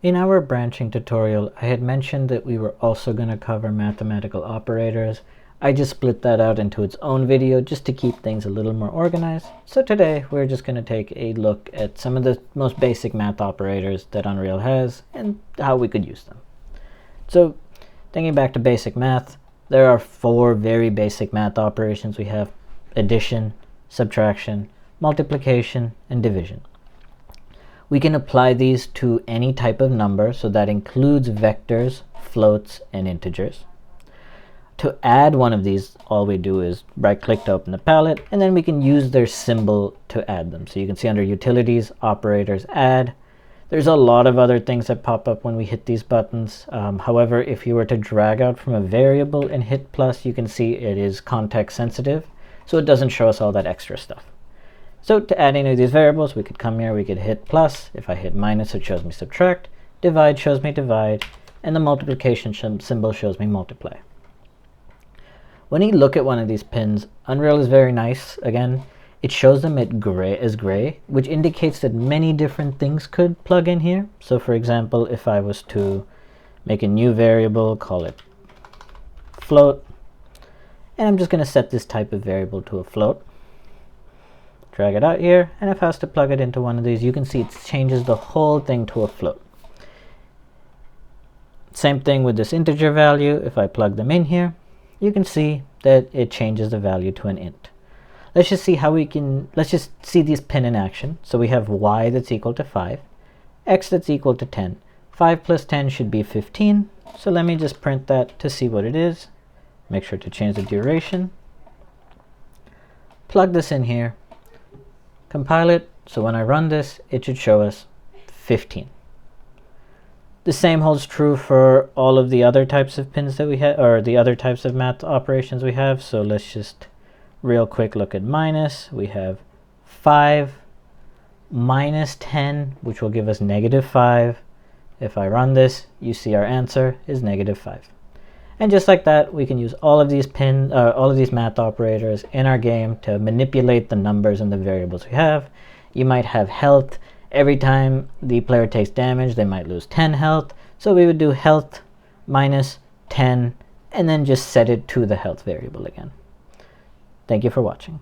In our branching tutorial, I had mentioned that we were also going to cover mathematical operators. I just split that out into its own video just to keep things a little more organized. So today we're just going to take a look at some of the most basic math operators that Unreal has and how we could use them. So thinking back to basic math, there are 4 very basic math operations. We have addition, subtraction, multiplication, and division. We can apply these to any type of number, so that includes vectors, floats, and integers. To add one of these, all we do is right-click to open the palette, and then we can use their symbol to add them. So you can see under Utilities, Operators, Add. There's a lot of other things that pop up when we hit these buttons. However, if you were to drag out from a variable and hit plus, you can see it is context sensitive, so it doesn't show us all that extra stuff. So to add any of these variables, we could come here, we could hit plus. If I hit minus, it shows me subtract. Divide shows me divide. And the multiplication symbol shows me multiply. When you look at one of these pins, Unreal is very nice. Again, it shows them as gray, which indicates that many different things could plug in here. So for example, if I was to make a new variable, call it float, and I'm just going to set this type of variable to a float. Drag it out here, and if I was to plug it into one of these, you can see it changes the whole thing to a float. Same thing with this integer value. If I plug them in here, you can see that it changes the value to an int. Let's just see these pin in action. So we have y that's equal to 5, x that's equal to 10. 5 plus 10 should be 15. So let me just print that to see what it is. Make sure to change the duration. Plug this in here. Compile it, so when I run this, it should show us 15. The same holds true for all of the other types of pins that we have, or the other types of math operations we have. So let's just real quick look at minus. We have 5 minus 10, which will give us -5. If I run this, you see our answer is -5. And just like that, we can use all of these math operators in our game to manipulate the numbers and the variables we have. You might have health. Every time the player takes damage, they might lose 10 health. So we would do health minus 10, and then just set it to the health variable again. Thank you for watching.